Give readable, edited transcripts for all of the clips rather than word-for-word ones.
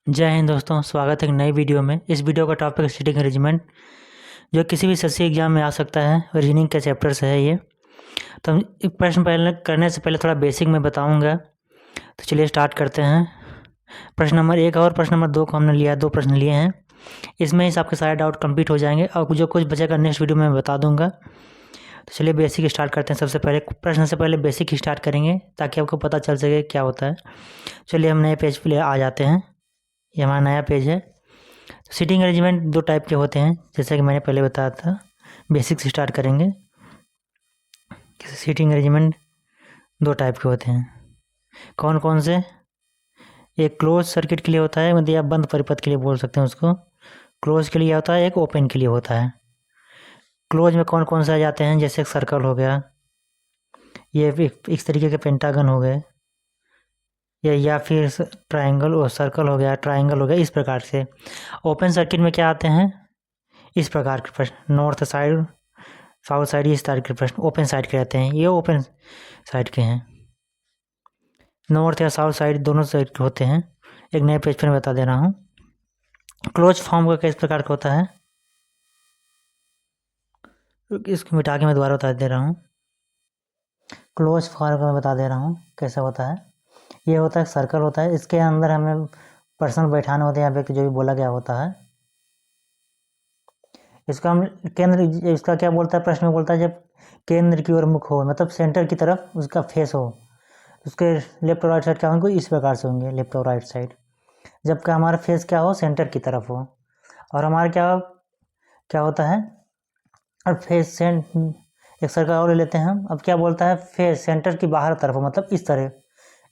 जय हिंद दोस्तों, स्वागत है एक नई वीडियो में। इस वीडियो का टॉपिक है सीटिंग अरेंजमेंट, जो किसी भी एसएससी एग्जाम में आ सकता है। रीजनिंग के चैप्टर से है ये। तो हम एक प्रश्न पहले करने से पहले थोड़ा बेसिक में बताऊंगा। तो चलिए स्टार्ट करते हैं। प्रश्न नंबर 1 और प्रश्न नंबर 2 को हमने लिया, 2 प्रश्न लिए हैं। इसमें ही आपके सारे डाउट कंप्लीट हो जाएंगे और जो कुछ बचेगा नेक्स्ट वीडियो में मैं बता दूंगा। तो चलिए बेसिक स्टार्ट करते हैं। सबसे पहले प्रश्न से पहले बेसिक ही स्टार्ट करेंगे ताकि आपको पता चल सके क्या होता है। चलिए हम नए पेज पे आ जाते हैं। ये हमारा नया पेज है। सीटिंग अरेंजमेंट 2 टाइप के होते हैं, जैसा कि मैंने पहले बताया था। बेसिक से स्टार्ट करेंगे। सीटिंग अरेंजमेंट 2 टाइप के होते हैं। कौन कौन से? एक क्लोज सर्किट के लिए होता है, मतलब या बंद परिपथ के लिए बोल सकते हैं उसको। क्लोज के लिए होता है, एक ओपन के लिए होता है। क्लोज में कौन कौन से आ जाते हैं, जैसे एक सर्कल हो गया, ये इस तरीके के पेंटागन हो गए, या फिर ट्राइंगल और सर्कल हो गया, ट्राइंगल हो गया, इस प्रकार से। ओपन सर्किट में क्या आते हैं, इस प्रकार के प्रश्न, नॉर्थ साइड, साउथ साइड, इस तरह के प्रश्न ओपन साइड के रहते हैं। ये ओपन साइड के हैं। नॉर्थ या साउथ साइड दोनों साइड के होते हैं। एक नए पेज पर मैं बता दे रहा हूँ। क्लोज फॉर्म का किस प्रकार का होता है, इसको मिटा के मैं दोबारा बता दे रहा हूँ। क्लोज फॉर्म का मैं बता दे रहा हूँ कैसा होता है। ये होता है सर्कल होता है, इसके अंदर हमें पर्सन बैठाने होते हैं या व्यक्ति, जो भी बोला गया होता है। इसका हम केंद्र, इसका क्या बोलता है, प्रश्न में बोलता है जब केंद्र की ओर मुख हो, मतलब सेंटर की तरफ उसका फेस हो, उसके लेफ्ट और राइट साइड क्या होंगे, इस प्रकार से होंगे, लेफ्ट और राइट साइड। जबकि हमारा फेस क्या हो, सेंटर की तरफ हो। और हमारा क्या क्या होता है, और फेस एक सर्कल और ले लेते हैं हम। अब क्या बोलता है, फेस सेंटर की बाहर तरफ हो, मतलब इस तरह,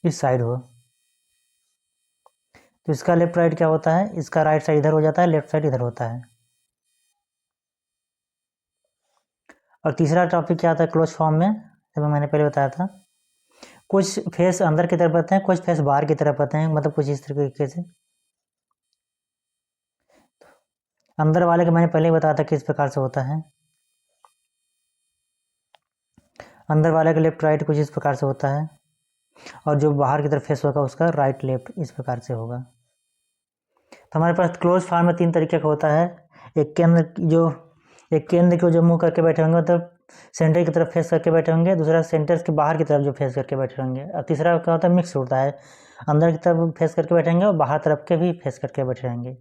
इस साइड हो। तो इसका लेफ्ट राइट क्या होता है, इसका राइट साइड इधर हो जाता है, लेफ्ट साइड इधर होता है। और तीसरा टॉपिक क्या आता है क्लोज फॉर्म में, जब मैंने पहले बताया था, कुछ फेस अंदर की तरफ आते हैं, कुछ फेस बाहर की तरफ आते हैं, मतलब कुछ इस तरीके से। अंदर वाले का मैंने पहले ही बताया था किस प्रकार से होता है। अंदर वाले का लेफ्ट राइट कुछ इस प्रकार से होता है, और जो बाहर की तरफ फेस होगा उसका राइट लेफ्ट इस प्रकार से होगा। तो हमारे पास क्लोज फॉर्म में 3 तरीके का होता है। एक केंद्र को जो मुंह करके बैठे होंगे, मतलब सेंटर की तरफ फेस करके बैठे होंगे। दूसरा सेंटर के बाहर की तरफ जो फेस करके बैठे होंगे। और तीसरा क्या होता है, मिक्स होता है, अंदर की तरफ फेस करके बैठेंगे और बाहर तरफ के भी फेस करके बैठे रहेंगे।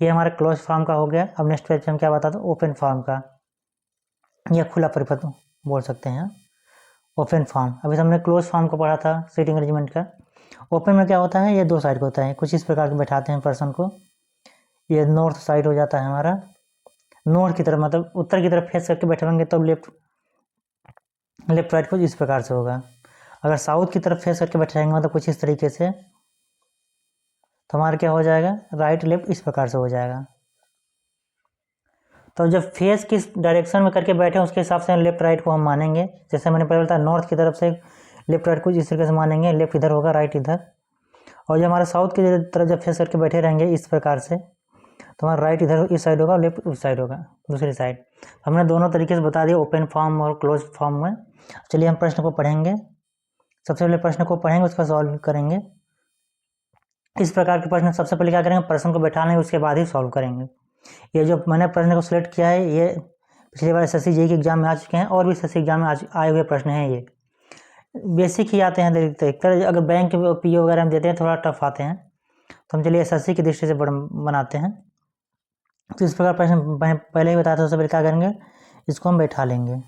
ये हमारा क्लोज फॉर्म का हो गया। अब नेक्स्ट पेज पे हम क्या बताते हैं, ओपन फॉर्म का, या खुला परिपथ बोल सकते हैं, ओपन फॉर्म। अभी हमने क्लोज फॉर्म को पढ़ा था सीटिंग अरेंजमेंट का। ओपन में क्या होता है, ये 2 साइड का होता है, कुछ इस प्रकार के बैठाते हैं पर्सन को। ये नॉर्थ साइड हो जाता है हमारा, नॉर्थ की तरफ, मतलब उत्तर की तरफ फेस करके बैठे होंगे, तब लेफ्ट राइट कुछ इस प्रकार से होगा। अगर साउथ की तरफ फेस करके बैठे रहेंगे, मतलब कुछ इस तरीके से, तो हमारा क्या हो जाएगा, राइट लेफ्ट इस प्रकार से हो जाएगा। तो जब फेस किस डायरेक्शन में करके बैठे उसके हिसाब से लेफ्ट राइट को हम मानेंगे। जैसे मैंने पहले बताया, नॉर्थ की तरफ से लेफ्ट राइट कुछ इस तरीके से मानेंगे, लेफ्ट इधर होगा, राइट इधर। और जब हमारा साउथ की तरफ जब फेस करके बैठे रहेंगे इस प्रकार से, तो हमारा राइट इधर इस साइड होगा, लेफ्ट उस साइड होगा, दूसरी साइड। हमने दोनों तरीके से बता दिया, ओपन फॉर्म और क्लोज फॉर्म में। चलिए हम प्रश्न को पढ़ेंगे। सबसे पहले प्रश्न को पढ़ेंगे, उसका सॉल्व करेंगे। इस प्रकार के प्रश्न सबसे पहले क्या करेंगे, प्रश्न को बैठा लेंगे, उसके बाद ही सॉल्व करेंगे। ये जो मैंने प्रश्न को सिलेक्ट किया है, ये पिछली बार एसएससी जेईई के एग्जाम में आ चुके हैं, और भी एसएससी एग्जाम में आए हुए प्रश्न हैं। ये बेसिक ही आते हैं देखते, अगर बैंक के पीओ वगैरह में देते हैं थोड़ा टफ आते हैं। तो हम चलिए एसएससी की दृष्टि से बनाते हैं। तो इस प्रकार प्रश्न मैं पहले ही बताया था, सबसे पहले क्या करेंगे, इसको हम बैठा लेंगे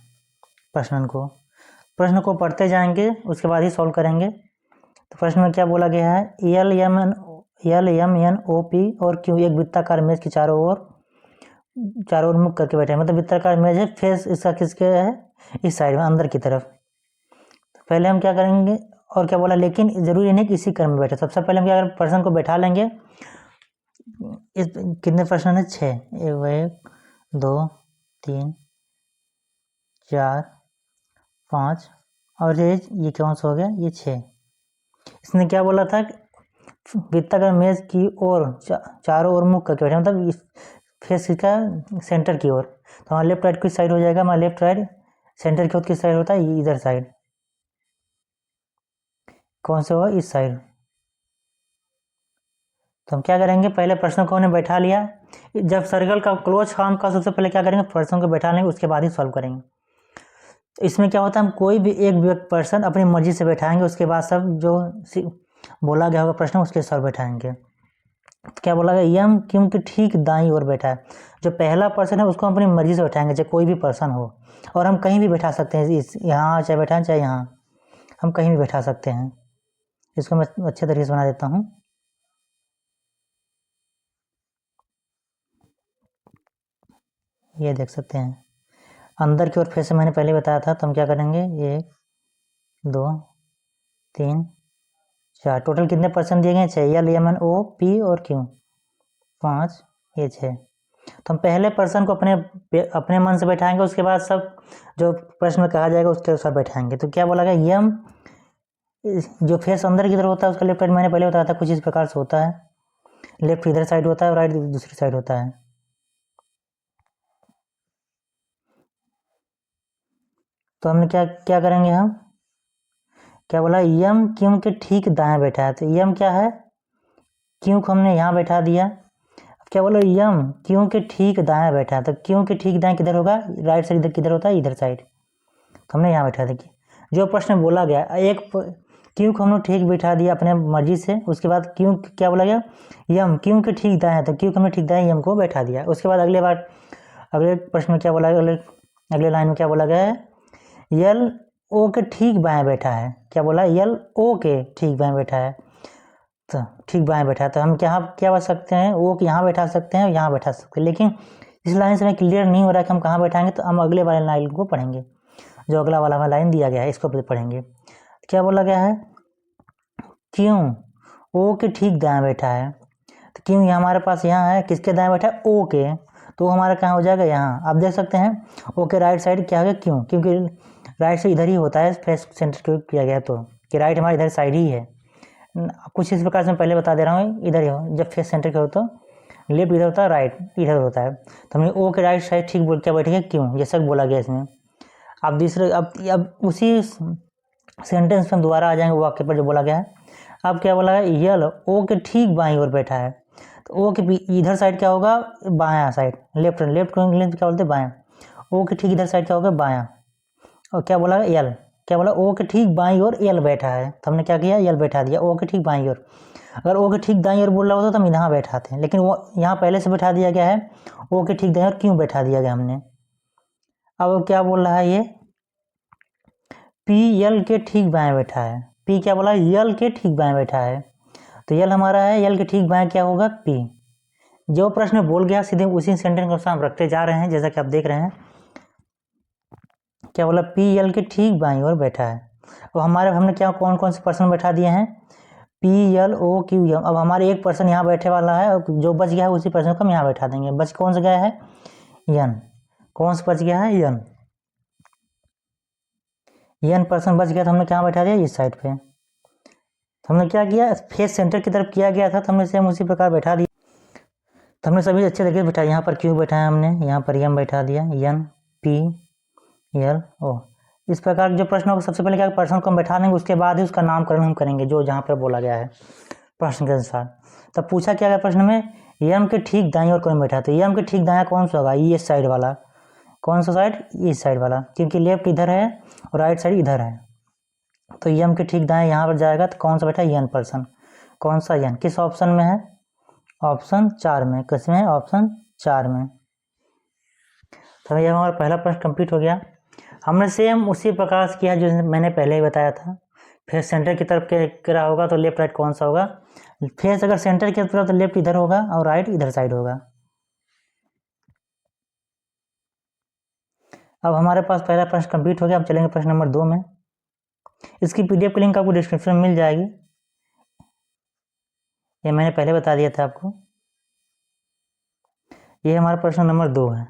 प्रश्न को पढ़ते जाएंगे, उसके बाद ही सॉल्व करेंगे। तो प्रश्न में क्या बोला गया है, L M N O P और क्यू एक वृत्ताकार मेज की चारों ओर मुख करके बैठे हैं, मतलब वृत्ताकार मेज है, फेस इसका किसके है, इस साइड में, अंदर की तरफ। तो पहले हम क्या करेंगे, और क्या बोला, लेकिन जरूरी नहीं कि इसी क्रम में बैठे। सबसे पहले हम क्या करें, पर्सन को बैठा लेंगे। इस कितने प्रश्न है, 6, 1 2 3 4 5, और ये कौन सा हो गया, ये 6। इसने क्या बोला था, वृत्ताकार मेज की ओर चारों ओर मुख करके बैठे, मतलब इस फेस का सेंटर की ओर। तो हमारा लेफ्ट राइट किस साइड हो जाएगा, हमारा लेफ्ट राइट सेंटर की ओर किस साइड होता है, इधर साइड। कौन सा होगा, इस साइड। तो हम क्या करेंगे, पहले प्रश्नों को हमने बैठा लिया। जब सर्कल का क्लोज फॉर्म का सबसे पहले क्या करेंगे, प्रश्नों को बैठा लेंगे, उसके बाद ही सॉल्व करेंगे। तो इसमें क्या होता है, हम कोई भी एक पर्सन अपनी मर्जी से बैठाएंगे, उसके बाद सब जो बोला गया होगा प्रश्न उसके सॉल्व बैठाएंगे। तो क्या बोला गया, यम क्योंकि ठीक दाईं ओर बैठा है। जो पहला पर्सन है उसको हम अपनी मर्जी से बैठाएंगे, चाहे कोई भी पर्सन हो, और हम कहीं भी बैठा सकते हैं, इस यहाँ चाहे बैठाएं चाहे यहाँ, हम कहीं भी बैठा सकते हैं। इसको मैं अच्छे तरीके से बना देता हूँ। ये देख सकते हैं अंदर की ओर फेस से मैंने पहले बताया था। तो हम क्या करेंगे, 1 2 3 4, टोटल कितने पर्सन दिए गए, 6, L M N O P और क्यू 5, ये 6। तो हम पहले पर्सन को अपने मन से बैठाएंगे, उसके बाद सब जो प्रश्न में कहा जाएगा उसके अनुसार बैठाएंगे। तो क्या बोला गया, यम जो फेस अंदर की तरफ होता है उसका लेफ्ट राइट मैंने पहले बताया था, कुछ इस प्रकार से होता है। लेफ्ट इधर साइड होता है और राइट दूसरी साइड होता है। तो हमने क्या करेंगे, हम क्या बोला, यम क्यों के ठीक दाएं बैठा है। तो यम क्या है, क्यों को हमने यहाँ बैठा दिया। क्या बोला, यम क्यों के ठीक दाएं बैठा है। तो क्यों के ठीक दाएं किधर होगा, राइट साइड इधर किधर होता है, इधर साइड। तो हमने यहाँ बैठा दिया। जो प्रश्न बोला गया, एक क्यों को हमने ठीक बैठा दिया अपने मर्जी से। उसके बाद क्यों क्या बोला गया, यम क्यों के ठीक दाएं है, तो क्यों को हमने ठीक दाएं यम को बैठा दिया। उसके बाद अगले प्रश्न में क्या बोला गया, अगले लाइन में क्या बोला गया है, यल ओ के ठीक बाएं बैठा है। क्या बोला, यल ओ के ठीक बाएं बैठा है। तो ठीक बाएं बैठा है, तो हम क्या बता सकते हैं, ओ के यहाँ बैठा सकते हैं, यहाँ बैठा सकते हैं। लेकिन इस लाइन से हमें क्लियर नहीं हो रहा है कि हम कहाँ बैठाएंगे, तो हम अगले वाले लाइन को पढ़ेंगे। जो अगला वाला हमें लाइन दिया गया है इसको पढ़ेंगे। क्या बोला गया है, क्यों ओ के ठीक दाएं बैठा है। तो क्यों ये हमारे पास यहाँ है, किसके दाएं बैठा है, ओ के। तो हमारा कहाँ हो जाएगा, यहाँ। आप देख सकते हैं ओ के राइट साइड क्या है, क्यों, क्योंकि राइट से इधर ही होता है, फेस सेंटर क्यों किया गया, तो कि राइट हमारा इधर साइड ही है। कुछ इस प्रकार से मैं पहले बता दे रहा हूँ, इधर ही हो, जब फेस सेंटर के हो तो लेफ्ट इधर होता है, राइट इधर होता है। तो हमने ओ के राइट साइड ठीक बोल क्या बैठेगा, क्यों, ये सब बोला गया इसमें। अब दूसरे अब उसी सेंटेंस में हम दोबारा आ जाएंगे वाक्य पर जो बोला गया है। अब क्या बोला है, यल ओ के ठीक बाईं ओर बैठा है। तो ओ के इधर साइड क्या होगा, बायां साइड, लेफ्ट को इंग्लिश क्या बोलते हैं, बायां। ओ के ठीक इधर साइड क्या होगा, बायां। और क्या बोला है, यल क्या बोला, ओ के ठीक बाईं ओर यल बैठा है। तो हमने क्या किया, यल बैठा दिया ओ के ठीक बाईं ओर। अगर ओ के ठीक दाईं ओर बोल रहा होता तो हम यहाँ बैठाते हैं, लेकिन वो यहाँ पहले से बैठा दिया गया है, ओ के ठीक दाईं ओर क्यों बैठा दिया गया हमने। अब क्या बोल रहा है, ये पी यल के ठीक बाएं बैठा है। पी क्या बोला, यल के ठीक बाएं बैठा है। तो यल हमारा है, यल के ठीक बाएं क्या होगा, पी। जो प्रश्न बोल गया सीधे उसी सेंटेंस को हम रखते जा रहे हैं, जैसा कि आप देख रहे हैं। क्या बोला, पी यल के ठीक बाईं ओर बैठा है। और हमने क्या कौन कौन से पर्सन बैठा दिए हैं, P L O Q M. अब हमारे एक पर्सन यहाँ बैठे वाला है, जो बच गया है उसी पर्सन को हम यहाँ बैठा देंगे। बच कौन सा गया है, यन। कौन सा बच गया है, यन। यन पर्सन बच गया तो हमने कहाँ बैठा दिया, इस साइड पे। तो हमने क्या किया, फेस सेंटर की तरफ किया गया था, तो हमने सेम उसी प्रकार बैठा दिया। तो हमने सभी अच्छे तरीके से बैठा, यहाँ पर क्यू बैठाया हमने, यहाँ पर यम बैठा दिया, यन पी यल ओ। इस प्रकार जो प्रश्न होगा सबसे पहले क्या पर्सन को हम बैठा देंगे, उसके बाद ही उसका नामकरण हम करेंगे जो जहाँ पर बोला गया है प्रश्न के अनुसार। तब पूछा क्या गया प्रश्न में, यम के ठीक दाईं ओर कौन बैठा। तो यम के ठीक दायां कौन सा होगा, ये साइड वाला। कौन सा साइड, इस साइड वाला, क्योंकि लेफ्ट इधर है और राइट साइड इधर है। तो यम के ठीक दाएं यहाँ पर जाएगा, तो कौन सा बैठा, यन पर्सन। कौन सा यन, किस ऑप्शन में है, ऑप्शन 4 में। किस में, ऑप्शन 4 में। तो यह हमारा पहला प्रश्न कंप्लीट हो गया। हमने सेम उसी प्रकार से किया जो मैंने पहले ही बताया था। फेस सेंटर की तरफ क्या होगा, तो लेफ्ट राइट कौन सा होगा। फेस अगर सेंटर की तरफ तो लेफ्ट इधर होगा और राइट इधर साइड होगा। अब हमारे पास पहला प्रश्न कंप्लीट हो गया। अब चलेंगे प्रश्न नंबर 2 में। इसकी पीडीएफ की लिंक आपको डिस्क्रिप्शन में मिल जाएगी, ये मैंने पहले बता दिया था आपको। ये हमारा प्रश्न नंबर 2 है।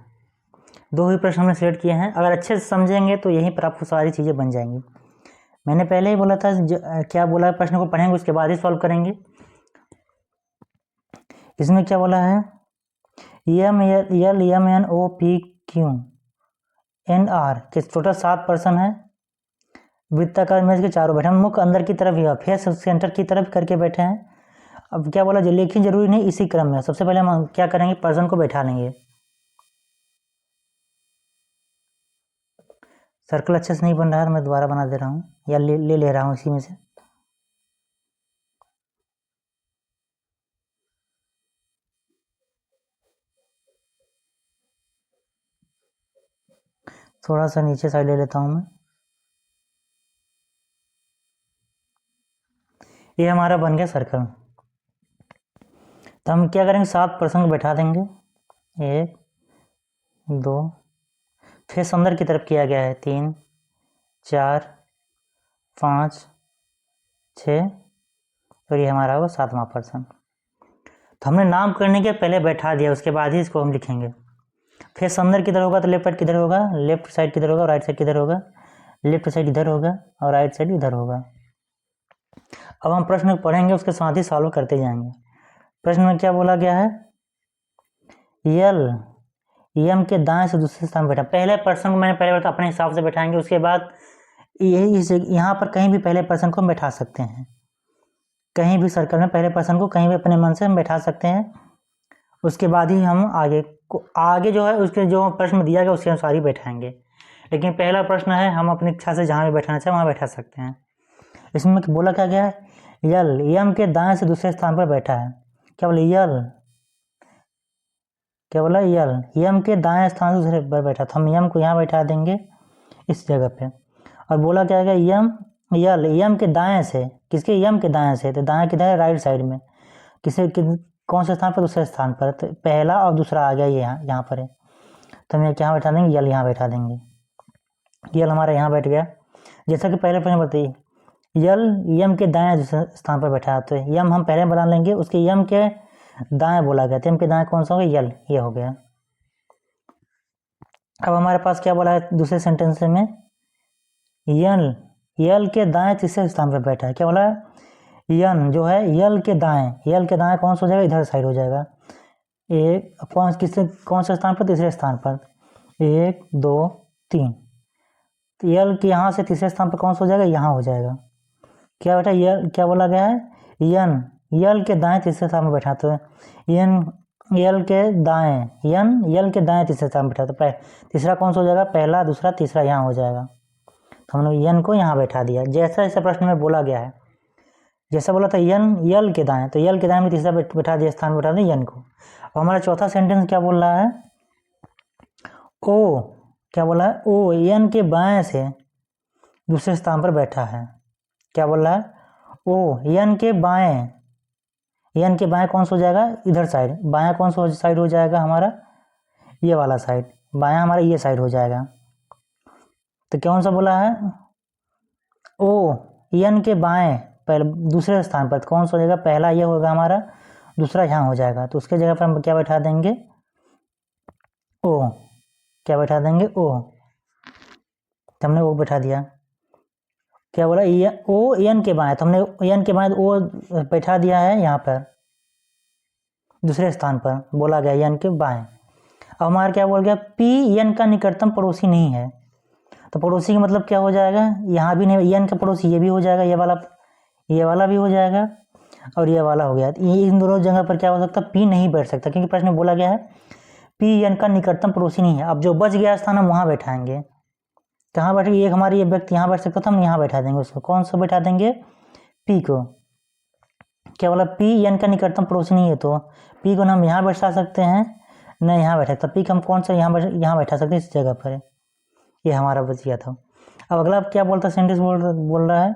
2 ही प्रश्न हमने सेलेक्ट किए हैं। अगर अच्छे से समझेंगे तो यहीं पर आपको सारी चीज़ें बन जाएंगी। मैंने पहले ही बोला था क्या बोला, प्रश्न को पढ़ेंगे उसके बाद ही सॉल्व करेंगे। इसमें क्या बोला है, M N O P Q N R के टोटल 7 पर्सन है। वृत्ताकार मेज के चारों बैठे, हम मुख अंदर की तरफ ही, फेस सेंटर की तरफ करके बैठे हैं। अब क्या बोला, जो लिखी जरूरी नहीं, इसी क्रम में। सबसे पहले हम क्या करेंगे, पर्सन को बैठा लेंगे। सर्कल अच्छे से नहीं बन रहा है, मैं दोबारा बना दे रहा हूँ या ले रहा हूँ इसी में से। थोड़ा सा नीचे साइड ले लेता हूँ मैं। ये हमारा बन गया सर्कल। तो हम क्या करेंगे, 7 पर्सन को बैठा देंगे। 1 2, फेस अंदर की तरफ किया गया है, 3 4 5 6, और ये हमारा होगा 7वां पर्सन। तो हमने नाम करने के पहले बैठा दिया, उसके बाद ही इसको हम लिखेंगे। फेस अंदर किधर होगा तो लेफ्ट साइड किधर होगा, लेफ्ट साइड किधर होगा, राइट साइड किधर होगा, लेफ्ट साइड इधर होगा और राइट साइड इधर होगा। अब हम प्रश्न पढ़ेंगे, उसके साथ ही सॉल्व करते जाएंगे। प्रश्न में क्या बोला गया है, यल यम के दाएं से दूसरे स्थान बैठा। पहले पर्सन को मैंने पहले बताया अपने हिसाब से बैठाएंगे, उसके बाद यहाँ पर कहीं भी पहले पर्सन को हम बैठा सकते हैं। कहीं भी सर्कल में पहले पर्सन को कहीं भी अपने मन से हम बैठा सकते हैं। उसके बाद ही हम आगे जो है उसके जो प्रश्न दिया गया उसके अनुसार ही बैठाएंगे। लेकिन पहला प्रश्न है, हम अपनी इच्छा से जहाँ भी बैठाना चाहें वहाँ बैठा सकते हैं। इसमें बोला क्या गया है, यल यम के दाएं से दूसरे स्थान पर बैठा है। क्या बोले, यल क्या बोला, यल यम के दाएं स्थान से दूसरे पर बैठा। तो हम यम को यहाँ बैठा देंगे इस जगह पे। और बोला क्या गया, यल यम के दाएं से, किसके, यम के दाएं से। तो दाएं किधर है, राइट साइड में। कौन से स्थान पर, दूसरे स्थान पर। तो पहला और दूसरा आ गया, ये यहाँ पर है। तो हम यहाँ बैठा देंगे, यल यहाँ बैठा देंगे। यल हमारा यहाँ बैठ गया। जैसा कि पहले प्रश्न बताइए, यल यम के दाएं स्थान पर बैठा है। तो यम हम पहले बना लेंगे, उसके यम के दाएं बोला गया। तो यम के दाएं कौन सा होगा, यल, ये हो गया। अब हमारे पास क्या बोला है दूसरे सेंटेंस में, यल के दाएं तीसरे स्थान पर बैठा है। क्या बोला है, यन जो है यल के दाएं कौन सा हो जाएगा, इधर साइड हो जाएगा। कौन से स्थान पर, तीसरे स्थान पर। 1 2 3, तो यल के यहाँ से तीसरे स्थान पर कौन सा हो जाएगा, यहाँ हो जाएगा। क्या बेटा, यल क्या बोला गया है, यल के दाएं तीसरे स्थान पर बैठा। तो यल के दाएं तीसरे स्थान पर बैठा। तो तीसरा कौन सा हो जाएगा, पहला दूसरा तीसरा यहाँ हो जाएगा। तो हमने यन को यहाँ बैठा दिया, जैसा जैसा प्रश्न में बोला गया है। जैसा बोला था यल के दाएं, तो यल के दाएं में तीसरा बैठा दिया, स्थान बैठा दिया यन को। और हमारा चौथा सेंटेंस क्या बोल रहा है, ओ क्या बोला है, ओ यन के बाएं से दूसरे स्थान पर बैठा है। क्या बोल रहा है, ओ यन के बाएं कौन सा हो जाएगा, इधर साइड। बायां कौन सा साइड हो जाएगा हमारा, ये वाला साइड। बायां हमारा ये साइड हो जाएगा। तो कौन सा बोला है, ओ यन के बाएं पहले दूसरे स्थान पर कौन सा हो जाएगा, पहला ये होगा हमारा, दूसरा यहाँ हो जाएगा। तो उसके जगह पर हम क्या बैठा देंगे, ओ। क्या बैठा देंगे, ओ। तो हमने ओ बैठा दिया। क्या बोला, ओ एन के बाएं। तो हमने एन के बाएं ओ बैठा दिया है यहाँ पर दूसरे स्थान पर, बोला गया एन के बाएं। अब हमारा क्या बोल गया, पी एन का निकटतम पड़ोसी नहीं है। तो पड़ोसी का मतलब क्या हो जाएगा, यहाँ भी नहीं, एन का पड़ोसी ये भी हो जाएगा, ये वाला भी हो जाएगा और ये वाला हो गया। इन दोनों जगह पर क्या हो सकता है, पी नहीं बैठ सकता, क्योंकि प्रश्न में बोला गया है पी एन का निकटतम पड़ोसी नहीं है। अब जो बच गया स्थान हम वहाँ बैठाएंगे। कहाँ बैठेंगे, एक हमारी ये व्यक्ति यहाँ बैठ सकता था, हम यहाँ बैठा देंगे उसको। कौन सा बैठा देंगे, पी को। क्या बोला, पी एन का निकटतम पड़ोसी नहीं है, तो पी को हम यहाँ बैठा सकते हैं, न यहाँ बैठा सकते। पी को हम कौन सा यहाँ बैठा सकते हैं, इस जगह पर। ये हमारा बच गया था। अब अगला क्या बोलता, सेंटेंस बोल रहा है,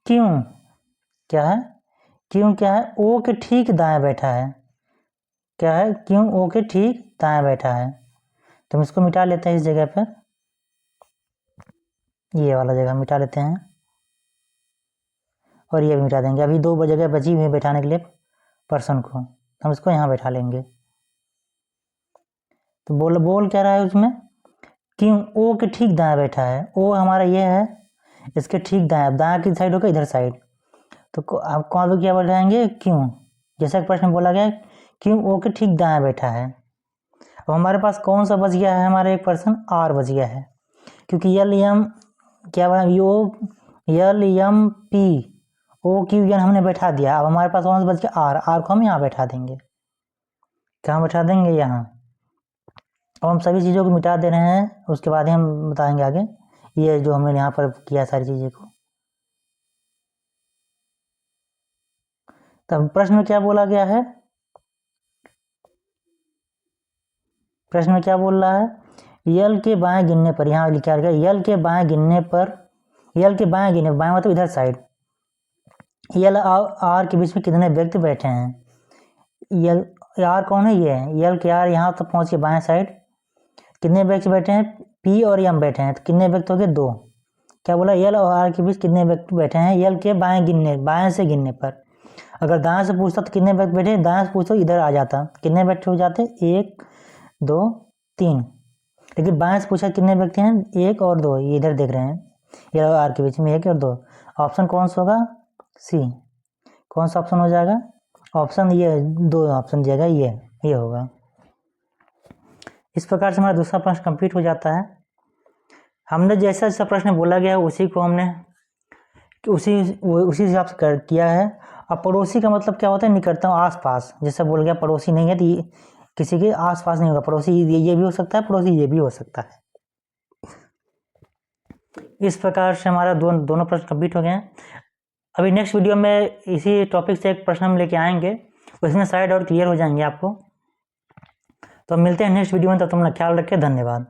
क्यों क्या है, क्यों क्या है, ओ के ठीक दाएं बैठा है। क्या है, क्यों ओ के ठीक दाएं बैठा है। तो हम इसको मिटा लेते हैं, इस जगह पर ये वाला जगह मिटा लेते हैं और ये भी मिटा देंगे। अभी 2 जगह बची हुई बैठाने के लिए पर्सन को, हम इसको यहाँ बैठा लेंगे। तो बोल क्या रहा है उसमें, क्यों ओ के ठीक दाएं बैठा है। ओ हमारा ये है, इसके ठीक दाएं की साइड होगा, इधर साइड। तो आप कौन भी क्या बैठाएंगे, क्यों। जैसा कि प्रश्न बोला गया क्यों ओ के ठीक दाएं बैठा है। अब हमारे पास कौन सा बच गया है, हमारा एक पर्सन आर बच गया है, क्योंकि यल यम क्या बना, योग यल यम पी OQN हमने बैठा दिया। अब हमारे पास कौन सा बच गया, R को हम यहाँ बैठा देंगे। कहाँ बैठा देंगे, यहाँ। अब हम सभी चीज़ों को मिटा दे रहे हैं, उसके बाद ही हम बताएंगे आगे ये जो हमने यहाँ पर किया सारी चीज़ें को। तब प्रश्न में क्या बोला गया है, प्रश्न में क्या बोल रहा है, यल के बाएं गिनने पर, यहाँ लिखा गया यल के बाएं गिनने पर, यल के बाएं गिनने, बाएं मतलब इधर साइड, यल आर के बीच में कितने व्यक्ति बैठे हैं। यल आर कौन है, ये है यल के आर, यहाँ तक पहुँच के बाएं साइड कितने व्यक्ति बैठे हैं, पी और एम बैठे हैं, तो कितने व्यक्ति हो गए, 2। क्या बोला, यल और आर के बीच कितने व्यक्ति बैठे हैं, यल के बाएं गिनने, बाएं से गिनने पर। अगर दाएं से पूछता तो कितने व्यक्ति बैठे, दाएं से पूछता इधर आ जाता, कितने व्यक्ति हो जाते, 1 2 3। लेकिन बाएं से पूछा कितने व्यक्ति हैं, 1 और 2, ये इधर देख रहे हैं, यल और आर के बीच में 1 और 2। ऑप्शन कौन सा होगा, सी। कौन सा ऑप्शन हो जाएगा, ऑप्शन ये 2 ऑप्शन दिया गया, ये होगा। इस प्रकार से हमारा दूसरा प्रश्न कंप्लीट हो जाता है। हमने जैसा जैसा प्रश्न बोला गया है उसी को हमने उसी हिसाब से किया है। अब पड़ोसी का मतलब क्या होता है, निकटतम, आसपास। जैसे बोल गया पड़ोसी नहीं है तो ये किसी के आसपास नहीं होगा, पड़ोसी ये भी हो सकता है, पड़ोसी ये भी हो सकता है। इस प्रकार से हमारा दोनों प्रश्न कंप्लीट हो गए हैं। अभी नेक्स्ट वीडियो में इसी टॉपिक से एक प्रश्न हम लेके आएंगे, उसमें सारे डाउट क्लियर हो जाएंगे आपको। तो मिलते हैं नेक्स्ट वीडियो में, तब तुम ख्याल रखें, धन्यवाद।